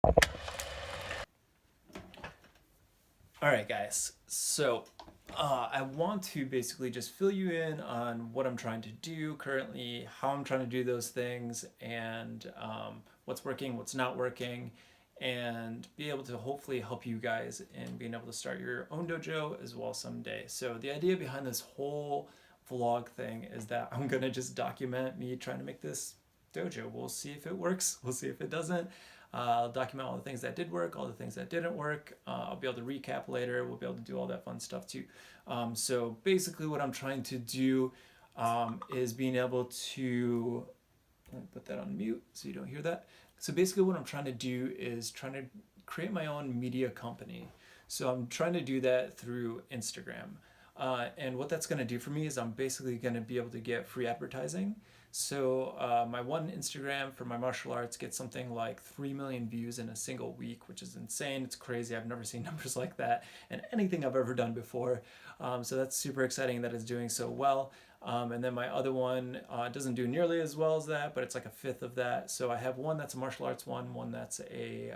All right, guys. So I want to basically just fill you in on what I'm trying to do currently, how I'm trying to do those things, and what's working, what's not working, and be able to hopefully help you guys in being able to start your own dojo as well someday. So the idea behind this whole vlog thing is that I'm gonna just document me trying to make this dojo. We'll see if it works. We'll see if it doesn't. I'll document all the things that did work, all the things that didn't work. I'll be able to recap later. We'll be able to do all that fun stuff too. So basically, what I'm trying to do is being able to put that on mute so you don't hear that. So basically, what I'm trying to do is trying to create my own media company. So I'm trying to do that through Instagram. And what that's going to do for me is I'm basically going to be able to get free advertising. So my one Instagram for my martial arts gets something like 3 million views in a single week, which is insane. It's crazy. I've never seen numbers like that in anything I've ever done before. So that's super exciting that it's doing so well. And then my other one doesn't do nearly as well as that, but it's like a fifth of that. So I have one that's a martial arts one that's a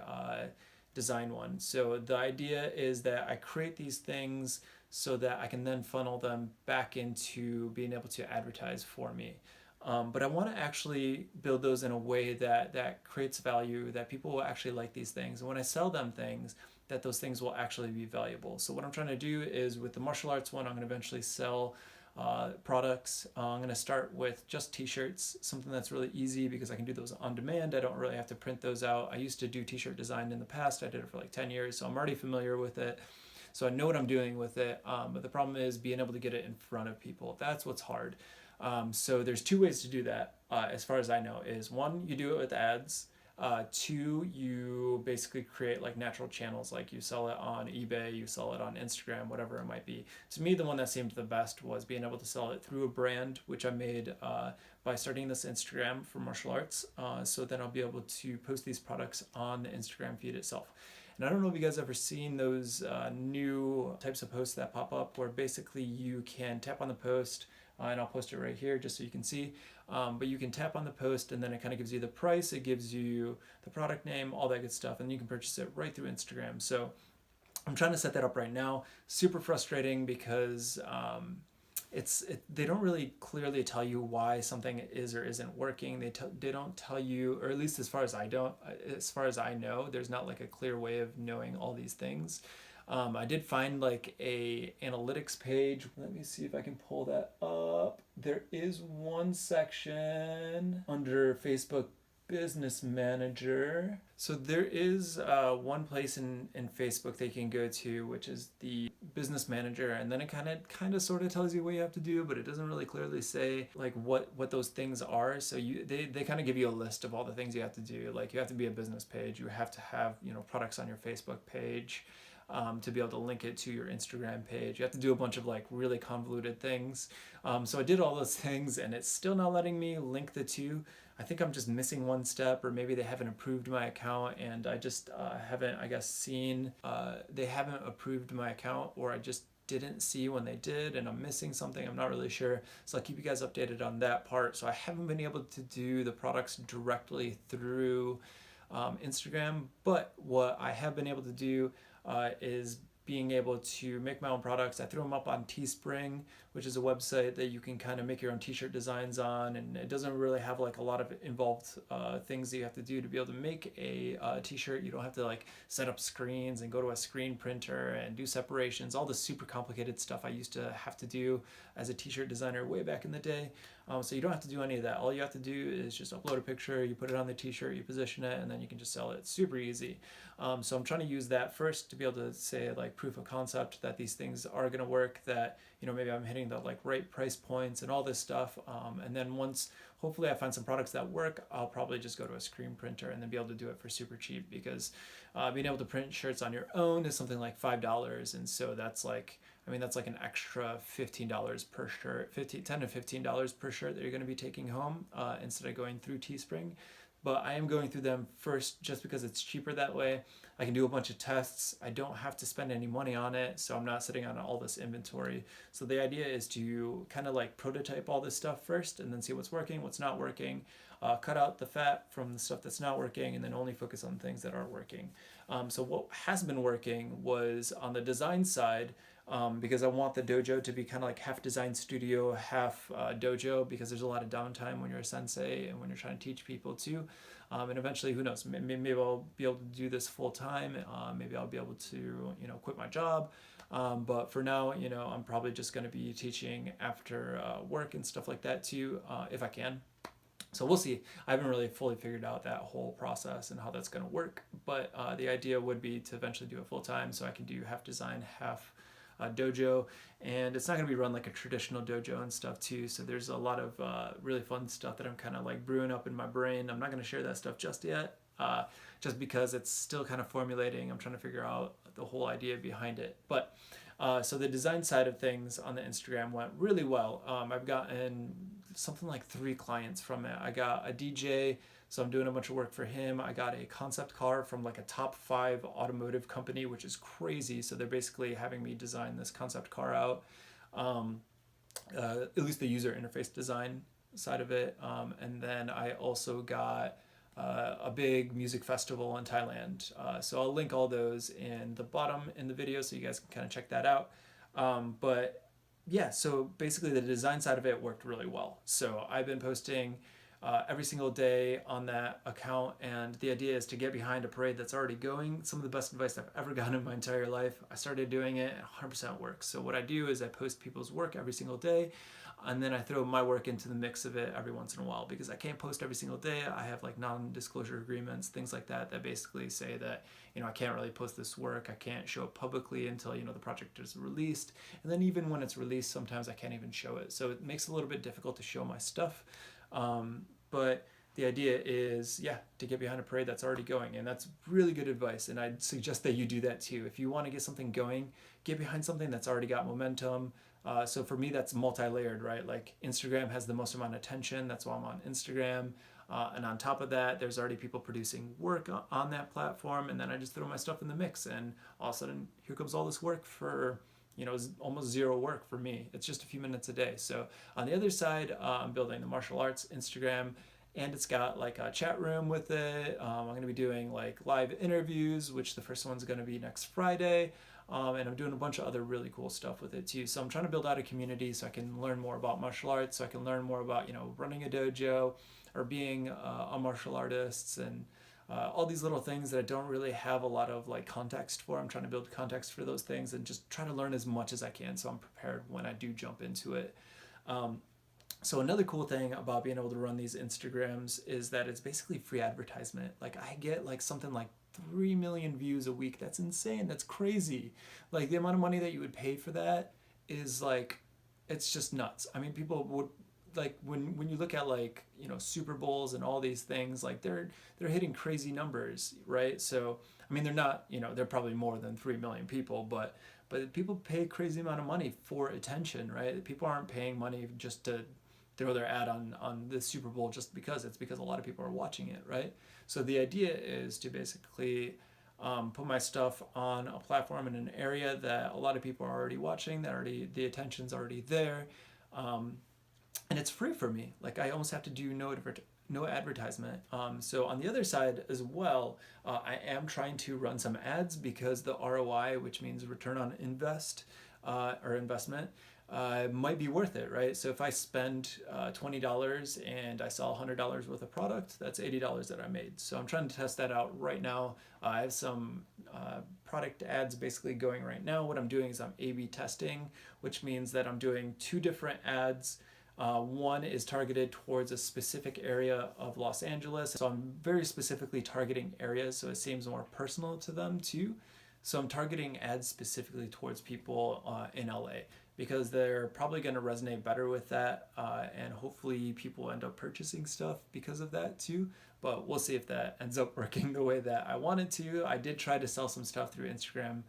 design one. So the idea is that I create these things so that I can then funnel them back into being able to advertise for me. But I want to actually build those in a way that creates value, that people will actually like these things. And when I sell them things, that those things will actually be valuable. So what I'm trying to do is with the martial arts one, I'm going to eventually sell products. I'm going to start with just t-shirts, something that's really easy because I can do those on demand. I don't really have to print those out. I used to do t-shirt design in the past. I did it for like 10 years, so I'm already familiar with it. So I know what I'm doing with it. But the problem is being able to get it in front of people. That's what's hard. So there's two ways to do that, as far as I know. Is one, you do it with ads. Two, you basically create like natural channels, like you sell it on eBay, you sell it on Instagram, whatever it might be. To me, the one that seemed the best was being able to sell it through a brand, which I made by starting this Instagram for martial arts. So then I'll be able to post these products on the Instagram feed itself. And I don't know if you guys ever seen those new types of posts that pop up where basically you can tap on the post, and I'll post it right here just so you can see. But you can tap on the post and then it kind of gives you the price, it gives you the product name, all that good stuff, and you can purchase it right through Instagram. So I'm trying to set that up right now. Super frustrating because they don't really clearly tell you why something is or isn't working. They don't tell you, or at least as far as I know, there's not like a clear way of knowing all these things. I did find like a analytics page. Let me see if I can pull that up. There is one section under Facebook Business Manager. So there is one place in Facebook that you can go to, which is the Business Manager, and then it kind of sort of tells you what you have to do, but it doesn't really clearly say like what those things are. So they kind of give you a list of all the things you have to do. Like you have to be a business page, you have to have products on your Facebook page. To be able to link it to your Instagram page. You have to do a bunch of like really convoluted things. So I did all those things and it's still not letting me link the two. I think I'm just missing one step, or maybe they haven't approved my account and I just haven't, I guess, seen they haven't approved my account, or I just didn't see when they did and I'm missing something. I'm not really sure. So I'll keep you guys updated on that part. So I haven't been able to do the products directly through Instagram, but what I have been able to do is being able to make my own products. I threw them up on Teespring, which is a website that you can kind of make your own t-shirt designs on, and it doesn't really have like a lot of involved things that you have to do to be able to make a t-shirt. You don't have to like set up screens and go to a screen printer and do separations, all the super complicated stuff I used to have to do as a t-shirt designer way back in the day. So you don't have to do any of that. All you have to do is just upload a picture, you put it on the t-shirt, you position it, and then you can just sell it. It's super easy. So I'm trying to use that first to be able to say like proof of concept that these things are going to work, that maybe I'm hitting the like right price points and all this stuff. And then once hopefully I find some products that work, I'll probably just go to a screen printer and then be able to do it for super cheap, because being able to print shirts on your own is something like $5, and so that's like an extra $15 per shirt, $10 to $15 per shirt that you're going to be taking home instead of going through Teespring. But I am going through them first just because it's cheaper that way. I can do a bunch of tests. I don't have to spend any money on it, so I'm not sitting on all this inventory. So the idea is to kind of like prototype all this stuff first and then see what's working, what's not working. cut out the fat from the stuff that's not working, and then only focus on things that are working. So what has been working was on the design side, because I want the dojo to be kind of like half design studio, half dojo, because there's a lot of downtime when you're a sensei and when you're trying to teach people too. And eventually, who knows, maybe I'll be able to do this full time. Maybe I'll be able to, quit my job. But for now, I'm probably just going to be teaching after work and stuff like that too, if I can. So we'll see. I haven't really fully figured out that whole process and how that's going to work. But the idea would be to eventually do it full time, so I can do half design, half dojo, and it's not going to be run like a traditional dojo and stuff too. So there's a lot of really fun stuff that I'm kind of like brewing up in my brain. I'm not going to share that stuff just yet, just because it's still kind of formulating. I'm trying to figure out the whole idea behind it. But so the design side of things on the Instagram went really well. I've gotten something like 3 clients from it. I got a DJ, so I'm doing a bunch of work for him. I got a concept car from like a top 5 automotive company, which is crazy. So they're basically having me design this concept car out, at least the user interface design side of it. And then I also got a big music festival in Thailand. So I'll link all those in the bottom in the video so you guys can kind of check that out. But yeah, so basically the design side of it worked really well. So I've been posting every single day on that account, and the idea is to get behind a parade that's already going. Some of the best advice I've ever gotten in my entire life. I started doing it and 100% works. So what I do is I post people's work every single day, and then I throw my work into the mix of it every once in a while, because I can't post every single day. I have like non-disclosure agreements, things like that, that basically say that, I can't really post this work. I can't show it publicly until, the project is released. And then even when it's released, sometimes I can't even show it. So it makes it a little bit difficult to show my stuff. But the idea is, to get behind a parade that's already going. And that's really good advice. And I'd suggest that you do that too. If you want to get something going, get behind something that's already got momentum. So for me, that's multi-layered, right? Like Instagram has the most amount of attention. That's why I'm on Instagram. And on top of that, there's already people producing work on that platform. And then I just throw my stuff in the mix. And all of a sudden, here comes all this work for, almost zero work for me. It's just a few minutes a day. So on the other side, I'm building the martial arts Instagram, and it's got like a chat room with it. I'm going to be doing like live interviews, which the first one's going to be next Friday. And I'm doing a bunch of other really cool stuff with it too. So I'm trying to build out a community so I can learn more about martial arts, so I can learn more about, running a dojo or being a martial artist, and all these little things that I don't really have a lot of like context for. I'm trying to build context for those things and just try to learn as much as I can so I'm prepared when I do jump into it. So another cool thing about being able to run these Instagrams is that it's basically free advertisement. Like I get like something like 3 million views a week. That's insane. That's crazy. Like the amount of money that you would pay for that is like, it's just nuts. I mean, people would like when you look at like, Super Bowls and all these things, like they're hitting crazy numbers, right? So, I mean, they're not, they're probably more than 3 million people, but people pay a crazy amount of money for attention, right? People aren't paying money just to throw their ad on the Super Bowl just because. It's because a lot of people are watching it, right? So the idea is to basically put my stuff on a platform in an area that a lot of people are already watching, that the attention's already there, and it's free for me. Like I almost have to do no advertisement. So on the other side as well, I am trying to run some ads, because the ROI, which means return on or investment, might be worth it, right? So if I spend $20 and I sell $100 worth of product, that's $80 that I made. So I'm trying to test that out right now. I have some product ads basically going right now. What I'm doing is I'm A/B testing, which means that I'm doing 2 different ads. One is targeted towards a specific area of Los Angeles. So I'm very specifically targeting areas, so it seems more personal to them too. So I'm targeting ads specifically towards people in LA, because they're probably going to resonate better with that, and hopefully people end up purchasing stuff because of that too. But we'll see if that ends up working the way that I want it to. I did try to sell some stuff through Instagram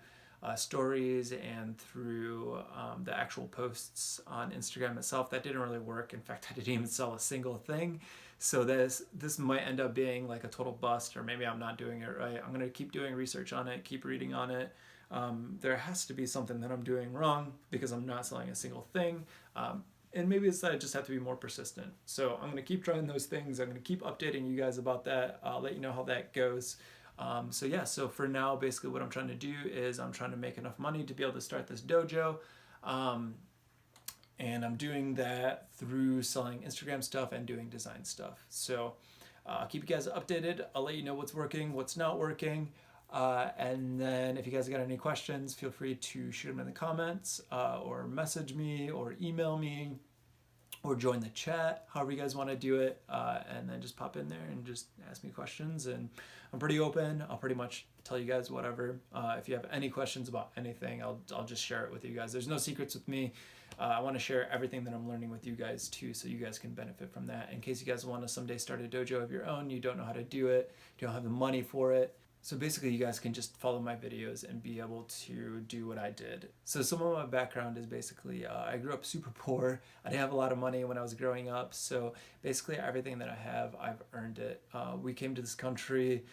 stories and through the actual posts on Instagram itself. That didn't really work. In fact, I didn't even sell a single thing. So this might end up being like a total bust, or maybe I'm not doing it right. I'm going to keep doing research on it, keep reading on it. There has to be something that I'm doing wrong, because I'm not selling a single thing. And maybe it's that I just have to be more persistent. So I'm going to keep trying those things. I'm going to keep updating you guys about that. I'll let you know how that goes. So yeah, so for now, basically what I'm trying to do is I'm trying to make enough money to be able to start this dojo. And I'm doing that through selling Instagram stuff and doing design stuff. So I'll keep you guys updated. I'll let you know what's working, what's not working. And then if you guys got any questions, feel free to shoot them in the comments or message me or email me or join the chat, however you guys want to do it. And then just pop in there and just ask me questions. And I'm pretty open. I'll pretty much tell you guys whatever. If you have any questions about anything, I'll just share it with you guys. There's no secrets with me. I want to share everything that I'm learning with you guys too, so you guys can benefit from that. In case you guys want to someday start a dojo of your own, you don't know how to do it, you don't have the money for it. So basically you guys can just follow my videos and be able to do what I did. So some of my background is basically, I grew up super poor. I didn't have a lot of money when I was growing up. So basically everything that I have, I've earned it. We came to this country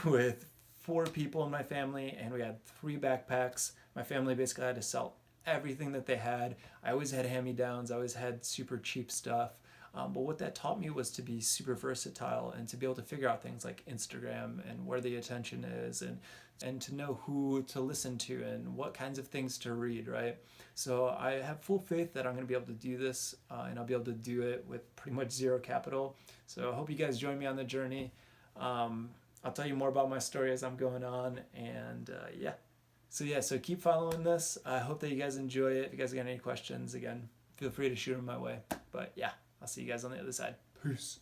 with 4 people in my family and we had 3 backpacks. My family basically had to sell everything that they had. I always had hand-me-downs. I always had super cheap stuff. But what that taught me was to be super versatile and to be able to figure out things like Instagram and where the attention is and to know who to listen to and what kinds of things to read, right? So I have full faith that I'm going to be able to do this and I'll be able to do it with pretty much zero capital. So I hope you guys join me on the journey. I'll tell you more about my story as I'm going on and yeah. So keep following this. I hope that you guys enjoy it. If you guys got any questions, again, feel free to shoot them my way. But yeah, I'll see you guys on the other side. Peace.